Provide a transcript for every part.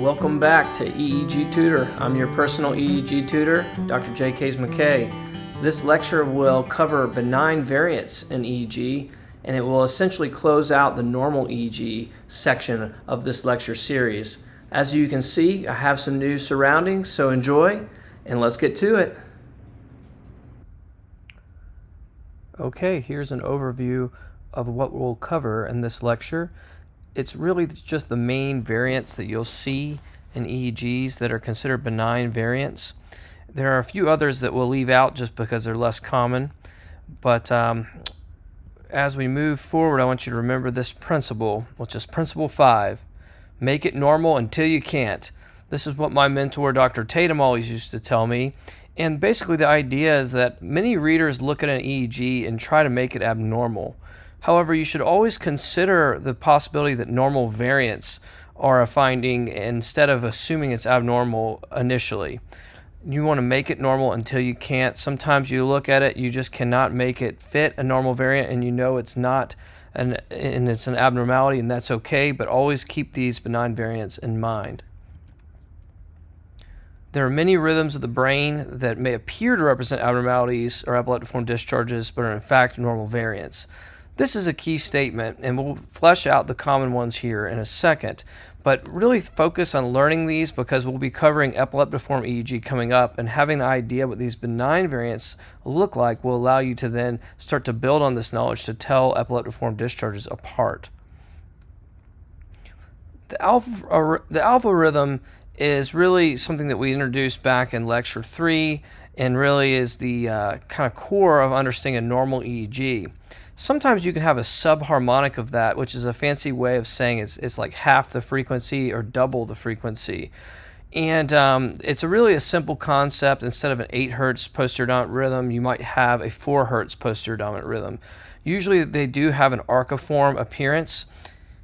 Welcome back to EEG Tutor. I'm your personal EEG tutor, Dr. J. Kays McKay. This lecture will cover benign variants in EEG, and it will essentially close out the normal EEG section of this lecture series. As you can see, I have some new surroundings, so enjoy, and let's get to it. Okay, here's an overview of what we'll cover in this lecture. It's really just the main variants that you'll see in EEGs that are considered benign variants. There are a few others that we'll leave out just because they're less common, but as we move forward, I want you to remember this principle, which is Principle 5. Make it normal until you can't. This is what my mentor, Dr. Tatum, always used to tell me. And basically the idea is that many readers look at an EEG and try to make it abnormal. However, you should always consider the possibility that normal variants are a finding instead of assuming it's abnormal initially. You want to make it normal until you can't. Sometimes you look at it, you just cannot make it fit a normal variant, and you know it's not, and it's an abnormality, and that's okay, but always keep these benign variants in mind. There are many rhythms of the brain that may appear to represent abnormalities or epileptiform discharges, but are in fact normal variants. This is a key statement, and we'll flesh out the common ones here in a second, but really focus on learning these because we'll be covering epileptiform EEG coming up, and having an idea what these benign variants look like will allow you to then start to build on this knowledge to tell epileptiform discharges apart. The alpha rhythm is really something that we introduced back in Lecture 3 and really is the kind of core of understanding a normal EEG. Sometimes you can have a subharmonic of that, which is a fancy way of saying it's like half the frequency or double the frequency. And it's really a simple concept. Instead of an 8 hertz posterior dominant rhythm, you might have a 4 hertz posterior dominant rhythm. Usually they do have an archiform appearance.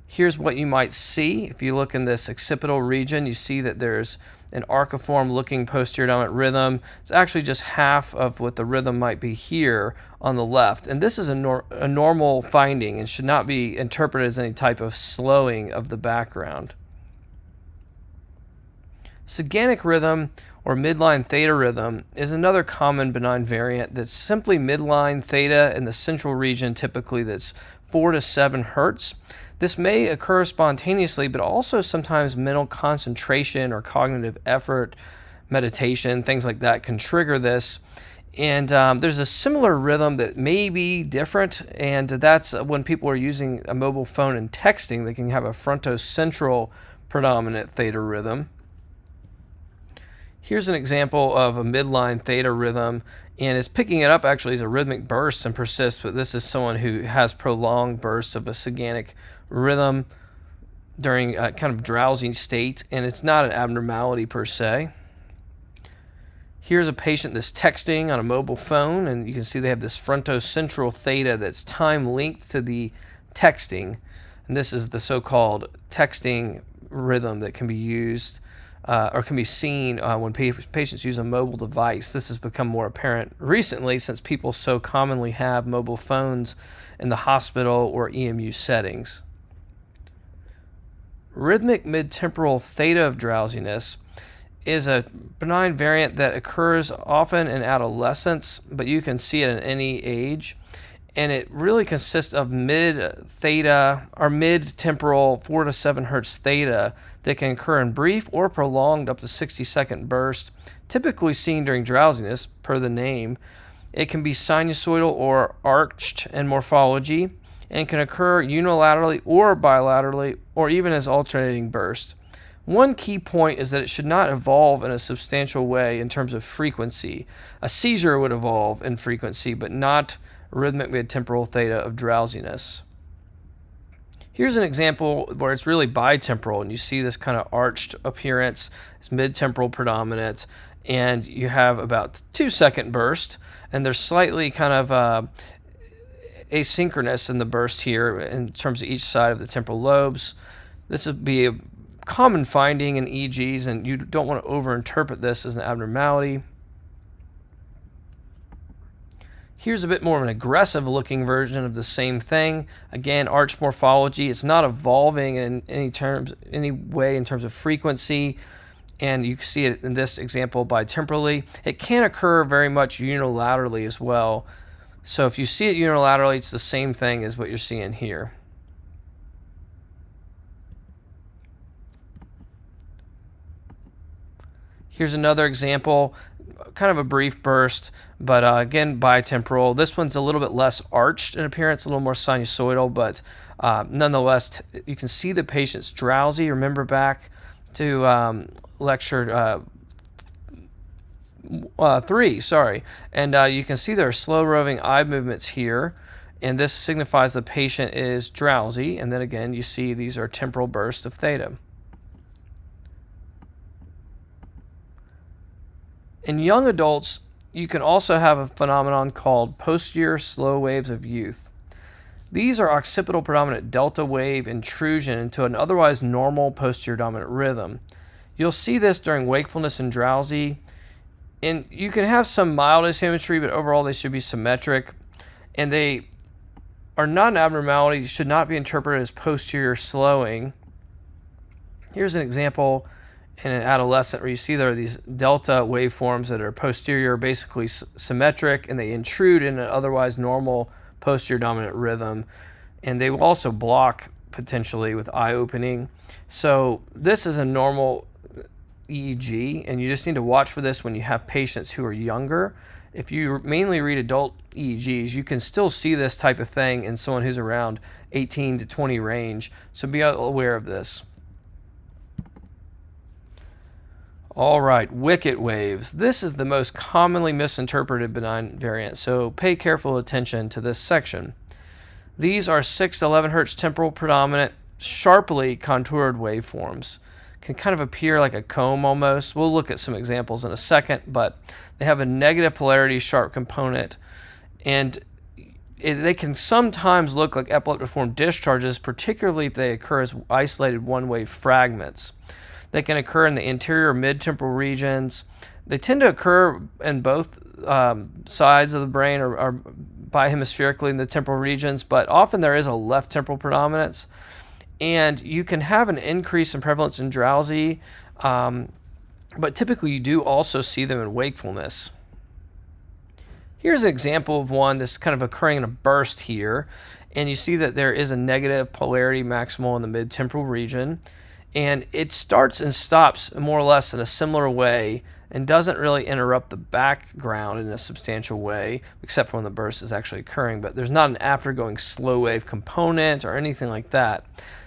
Here's what you might see. If you look in this occipital region, you see that there's an archiform looking posterior dominant rhythm. It's actually just half of what the rhythm might be here on the left. And this is a normal finding and should not be interpreted as any type of slowing of the background. Saganic rhythm or midline theta rhythm is another common benign variant that's simply midline theta in the central region, typically that's 4 to 7 hertz. This may occur spontaneously, but also sometimes mental concentration or cognitive effort, meditation, things like that can trigger this. And there's a similar rhythm that may be different, and that's when people are using a mobile phone and texting, they can have a frontocentral predominant theta rhythm. Here's an example of a midline theta rhythm, and it's picking it up actually as a rhythmic burst and persists, but this is someone who has prolonged bursts of a saganic rhythm during a kind of drowsy state, and it's not an abnormality per se. Here's a patient that's texting on a mobile phone, and you can see they have this frontocentral theta that's time linked to the texting, and this is the so-called texting rhythm that can be used or can be seen when patients use a mobile device. This has become more apparent recently since people so commonly have mobile phones in the hospital or EMU settings. Rhythmic mid-temporal theta of drowsiness is a benign variant that occurs often in adolescence, but you can see it at any age. And it really consists of mid-theta or mid-temporal 4 to 7 hertz theta that can occur in brief or prolonged up to 60-second bursts, typically seen during drowsiness, per the name. It can be sinusoidal or arched in morphology and can occur unilaterally or bilaterally or even as alternating bursts. One key point is that it should not evolve in a substantial way in terms of frequency. A seizure would evolve in frequency, but not rhythmic mid-temporal theta of drowsiness. Here's an example where it's really bitemporal, and you see this kind of arched appearance. It's mid-temporal predominant, and you have about 2-second burst, and they're slightly kind of asynchronous in the burst here in terms of each side of the temporal lobes. This would be a common finding in EEGs, and you don't want to overinterpret this as an abnormality. Here's a bit more of an aggressive looking version of the same thing. Again, arch morphology. It's not evolving in any way in terms of frequency, and you can see it in this example bitemporally. It can occur very much unilaterally as well. So if you see it unilaterally, it's the same thing as what you're seeing here. Here's another example, kind of a brief burst, but again, bitemporal. This one's a little bit less arched in appearance, a little more sinusoidal, but nonetheless, you can see the patient's drowsy. Remember back to lecture 3, sorry. And you can see there are slow roving eye movements here, and this signifies the patient is drowsy. And then again, you see these are temporal bursts of theta. In young adults, you can also have a phenomenon called posterior slow waves of youth. These are occipital predominant delta wave intrusion into an otherwise normal posterior dominant rhythm. You'll see this during wakefulness and drowsy, and you can have some mild asymmetry, but overall they should be symmetric, and they are not an abnormality, should not be interpreted as posterior slowing. Here's an example in an adolescent where you see there are these delta waveforms that are posterior, basically symmetric, and they intrude in an otherwise normal posterior dominant rhythm, and they will also block potentially with eye opening. So this is a normal EEG, and you just need to watch for this when you have patients who are younger. If you mainly read adult EEGs, you can still see this type of thing in someone who's around 18 to 20 range, so be aware of this. All right, wicket waves. This is the most commonly misinterpreted benign variant, so pay careful attention to this section. These are 6 to 11 Hz temporal predominant, sharply contoured waveforms. Can kind of appear like a comb almost. We'll look at some examples in a second, but they have a negative polarity sharp component, and they can sometimes look like epileptiform discharges, particularly if they occur as isolated one-wave fragments. They can occur in the anterior mid-temporal regions. They tend to occur in both sides of the brain or bihemispherically in the temporal regions, but often there is a left temporal predominance. And you can have an increase in prevalence in drowsy, but typically you do also see them in wakefulness. Here's an example of one that's kind of occurring in a burst here, and you see that there is a negative polarity maximal in the mid-temporal region. And it starts and stops more or less in a similar way and doesn't really interrupt the background in a substantial way, except for when the burst is actually occurring. But there's not an aftergoing slow wave component or anything like that.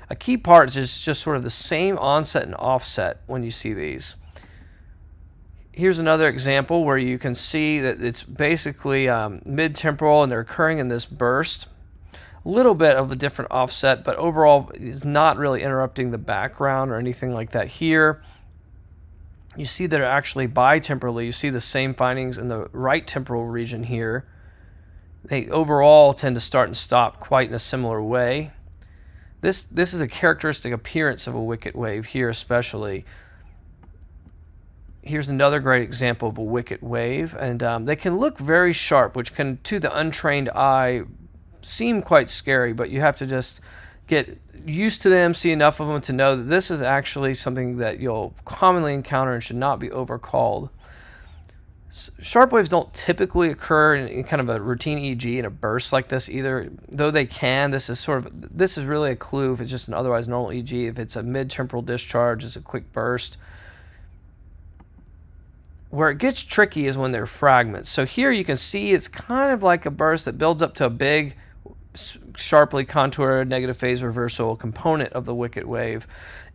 A key part is just sort of the same onset and offset when you see these. Here's another example where you can see that it's basically mid-temporal and they're occurring in this burst. A little bit of a different offset, but overall is not really interrupting the background or anything like that here. You see that are actually bitemporally. You see the same findings in the right temporal region here. They overall tend to start and stop quite in a similar way. This is a characteristic appearance of a wicket wave here especially. Here's another great example of a wicket wave, and they can look very sharp, which can, to the untrained eye, seem quite scary, but you have to just get used to them, see enough of them to know that this is actually something that you'll commonly encounter and should not be overcalled. Sharp waves don't typically occur in kind of a routine EEG in a burst like this either, though they can. This is really a clue if it's just an otherwise normal EEG. If it's a mid-temporal discharge, it's a quick burst. Where it gets tricky is when they're fragments. So here you can see it's kind of like a burst that builds up to a big, sharply contoured negative phase reversal component of the wicket wave.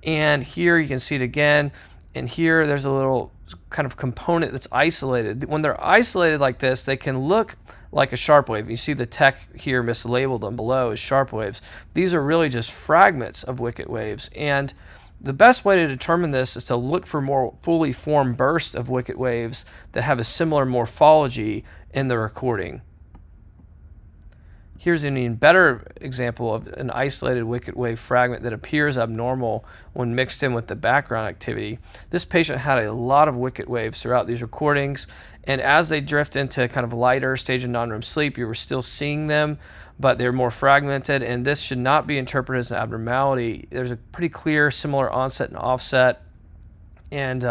And here you can see it again, and here there's a little kind of component that's isolated. When they're isolated like this, they can look like a sharp wave. You see the tech here mislabeled them below as sharp waves. These are really just fragments of wicket waves, and the best way to determine this is to look for more fully formed bursts of wicket waves that have a similar morphology in the recording. Here's an even better example of an isolated wicket wave fragment that appears abnormal when mixed in with the background activity. This patient had a lot of wicket waves throughout these recordings, and as they drift into kind of lighter stage of non-REM sleep, you were still seeing them, but they're more fragmented, and this should not be interpreted as an abnormality. There's a pretty clear similar onset and offset, and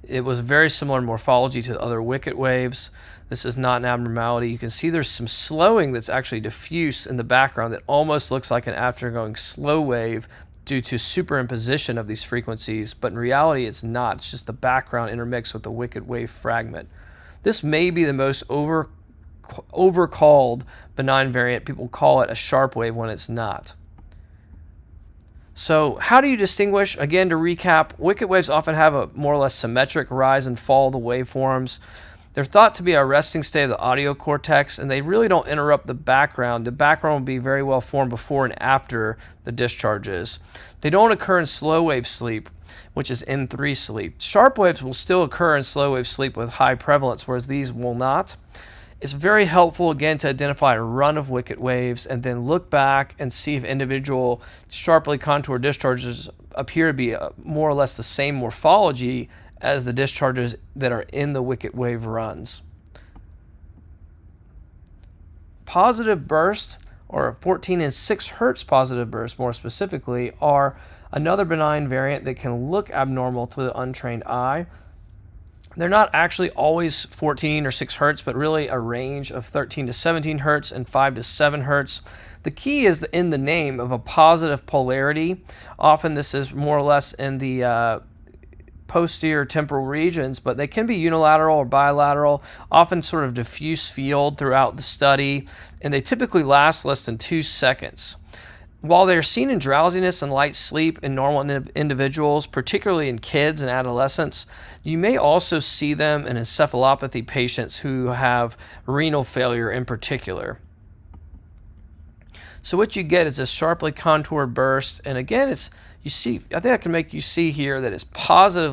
it was very similar morphology to the other wicket waves. This is not an abnormality. You can see there's some slowing that's actually diffuse in the background that almost looks like an aftergoing slow wave due to superimposition of these frequencies, but in reality it's not. It's just the background intermixed with the wicket wave fragment. This may be the most overcalled benign variant. People call it a sharp wave when it's not. So how do you distinguish? Again, to recap, wicket waves often have a more or less symmetric rise and fall of the waveforms. They're thought to be a resting state of the audio cortex, and they really don't interrupt the background. The background will be very well formed before and after the discharges. They don't occur in slow wave sleep, which is N3 sleep. Sharp waves will still occur in slow wave sleep with high prevalence, whereas these will not. It's very helpful, again, to identify a run of wicket waves and then look back and see if individual sharply contoured discharges appear to be more or less the same morphology as the discharges that are in the wicket wave runs. Positive burst, or 14 and 6 hertz positive burst more specifically, are another benign variant that can look abnormal to the untrained eye. They're not actually always 14 or 6 hertz, but really a range of 13 to 17 hertz and 5 to 7 hertz. The key is in the name of a positive polarity. Often this is more or less in the posterior temporal regions, but they can be unilateral or bilateral, often sort of diffuse field throughout the study, and they typically last less than 2 seconds. While they're seen in drowsiness and light sleep in normal individuals, particularly in kids and adolescents, you may also see them in encephalopathy patients who have renal failure in particular. So what you get is a sharply contoured burst, and again, I think I can make you see here that it's positive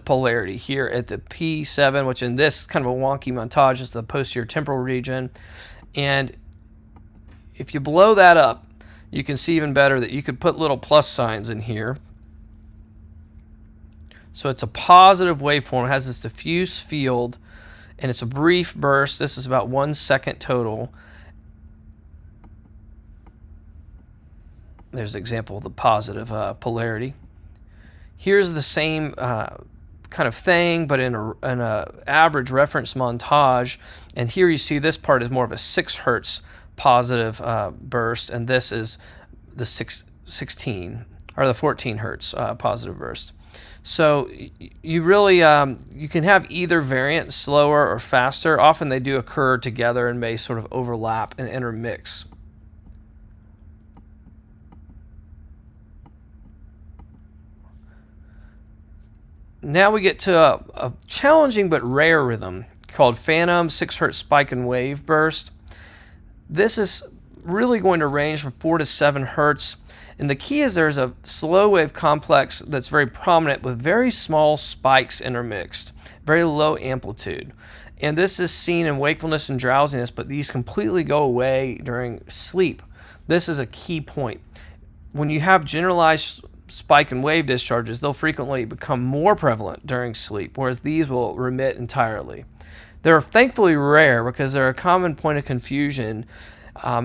polarity here at the P7, which in this kind of a wonky montage is the posterior temporal region. And if you blow that up, you can see even better that you could put little plus signs in here. So it's a positive waveform. It has this diffuse field, and it's a brief burst. This is about 1 second total. There's an example of the positive polarity. Here's the same kind of thing, but in a average reference montage. And here you see this part is more of a 6 hertz positive burst, and this is the 16 or the 14 hertz positive burst. So you really you can have either variant, slower or faster. Often they do occur together and may sort of overlap and intermix. Now we get to a challenging but rare rhythm called phantom 6 hertz spike and wave burst. This is really going to range from 4 to 7 hertz. And the key is there's a slow wave complex that's very prominent with very small spikes intermixed, very low amplitude. And this is seen in wakefulness and drowsiness, but these completely go away during sleep. This is a key point. When you have generalized spike and wave discharges, they'll frequently become more prevalent during sleep, whereas these will remit entirely. They're thankfully rare because they're a common point of confusion.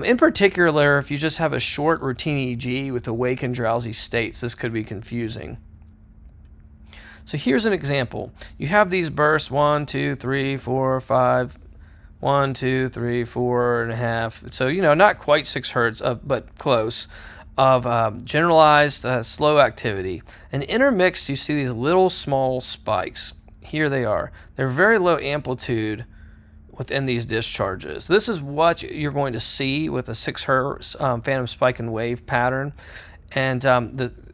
In particular, if you just have a short routine EEG with awake and drowsy states, this could be confusing. So here's an example. You have these bursts 1, 2, 3, 4, 5, 1, 2, 3, 4.5. So, not quite 6 hertz, but close, of generalized slow activity. And intermixed, you see these little small spikes. Here they are. They're very low amplitude within these discharges. This is what you're going to see with a 6 hertz phantom spike and wave pattern. And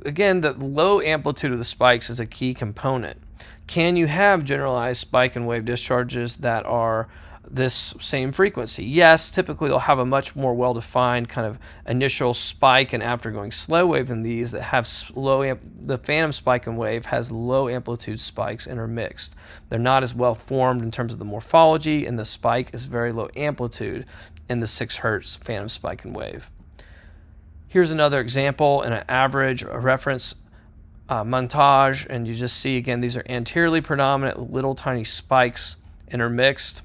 again, the low amplitude of the spikes is a key component. Can you have generalized spike and wave discharges that are this same frequency? Yes, typically they'll have a much more well-defined kind of initial spike and aftergoing slow wave than these that have the phantom spike and wave has low amplitude spikes intermixed. They're not as well formed in terms of the morphology, and the spike is very low amplitude. in the 6 hertz phantom spike and wave. Here's another example in an average reference montage, and you just see again these are anteriorly predominant little tiny spikes intermixed.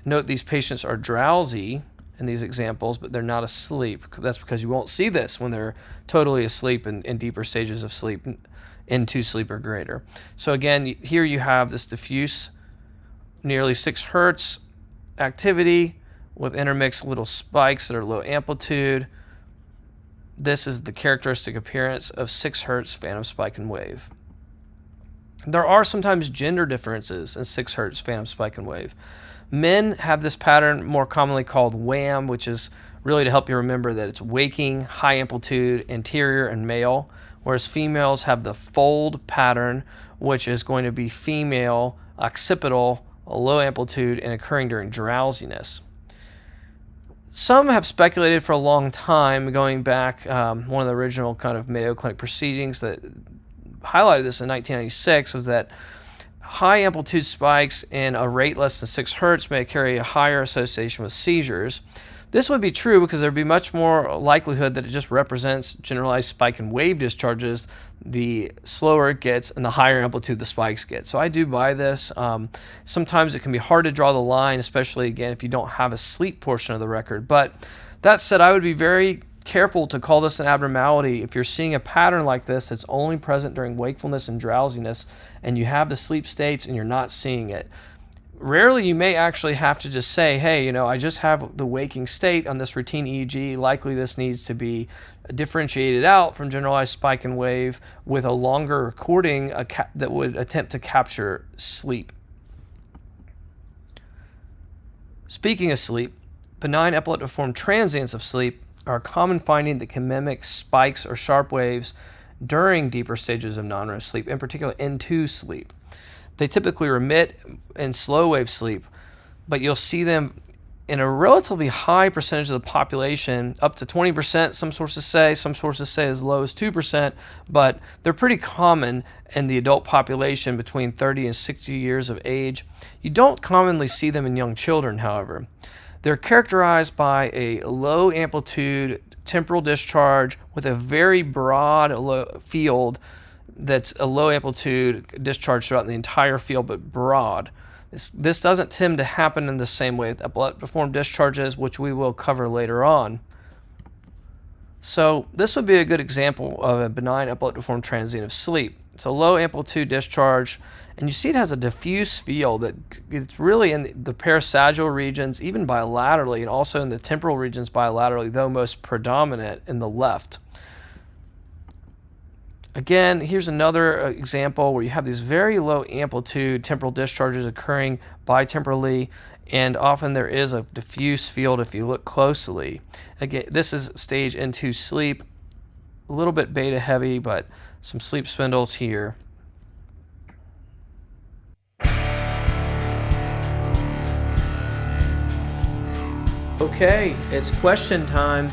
Note these patients are drowsy in these examples, but they're not asleep. That's because you won't see this when they're totally asleep in deeper stages of sleep, into sleep or greater. So again, here you have this diffuse, nearly 6 hertz activity with intermixed little spikes that are low amplitude. This is the characteristic appearance of 6 hertz phantom spike and wave. There are sometimes gender differences in 6 hertz phantom spike and wave. Men have this pattern more commonly called WAM, which is really to help you remember that it's waking, high amplitude, anterior, and male, whereas females have the fold pattern, which is going to be female, occipital, low amplitude, and occurring during drowsiness. Some have speculated for a long time, going back, one of the original kind of Mayo Clinic proceedings that highlighted this in 1996 was that high amplitude spikes in a rate less than 6 hertz may carry a higher association with seizures. This would be true because there would be much more likelihood that it just represents generalized spike and wave discharges the slower it gets and the higher amplitude the spikes get. So I do buy this. Sometimes it can be hard to draw the line, especially again if you don't have a sleep portion of the record. But that said, I would be very careful to call this an abnormality. If you're seeing a pattern like this that's only present during wakefulness and drowsiness, and you have the sleep states and you're not seeing it, rarely you may actually have to just say, hey, I just have the waking state on this routine EEG. Likely this needs to be differentiated out from generalized spike and wave with a longer recording that would attempt to capture sleep. Speaking of sleep, benign epileptiform transients of sleep are a common finding that can mimic spikes or sharp waves during deeper stages of non-REM sleep, in particular N2 sleep. They typically remit in slow wave sleep, but you'll see them in a relatively high percentage of the population, up to 20%, some sources say as low as 2%, but they're pretty common in the adult population between 30 and 60 years of age. You don't commonly see them in young children, however. They're characterized by a low amplitude temporal discharge with a very broad field that's a low amplitude discharge throughout the entire field, but broad. This doesn't tend to happen in the same way with epileptiform discharges, which we will cover later on. So this would be a good example of a benign epileptiform transient of sleep. It's a low amplitude discharge, and you see it has a diffuse field that it's really in the parasagittal regions, even bilaterally, and also in the temporal regions bilaterally, though most predominant in the left. Again, here's another example where you have these very low amplitude temporal discharges occurring bitemporally, and often there is a diffuse field if you look closely. Again, this is stage N2 sleep, a little bit beta heavy, but some sleep spindles here. Okay, it's question time.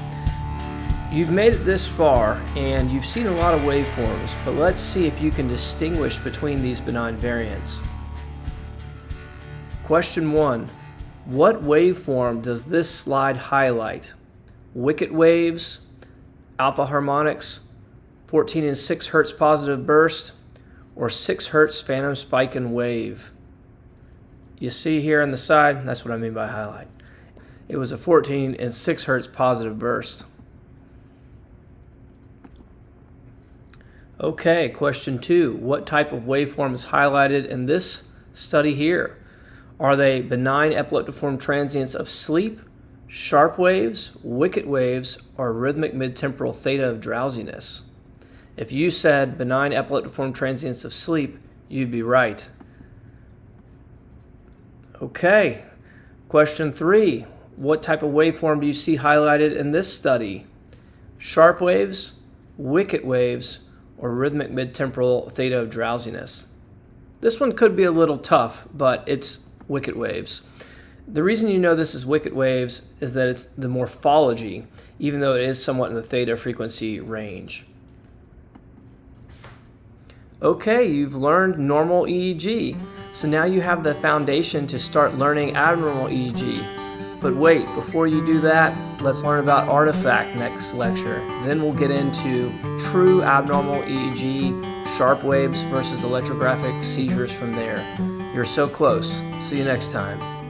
You've made it this far and you've seen a lot of waveforms, but let's see if you can distinguish between these benign variants. Question 1. What waveform does this slide highlight? Wicket waves, alpha harmonics, 14 and 6 hertz positive burst, or 6 hertz phantom spike and wave? You see here on the side, that's what I mean by highlight. It was a 14 and 6 hertz positive burst. Okay, question 2. What type of waveform is highlighted in this study here? Are they benign epileptiform transients of sleep, sharp waves, wicket waves, or rhythmic midtemporal theta of drowsiness? If you said benign epileptiform transients of sleep, you'd be right. Okay, question 3. What type of waveform do you see highlighted in this study? Sharp waves, wicket waves, or rhythmic midtemporal theta of drowsiness? This one could be a little tough, but it's wicket waves. The reason you know this is wicket waves is that it's the morphology, even though it is somewhat in the theta frequency range. Okay, you've learned normal EEG. So now you have the foundation to start learning abnormal EEG. But wait, before you do that, let's learn about artifact next lecture. Then we'll get into true abnormal EEG, sharp waves versus electrographic seizures from there. You're so close. See you next time.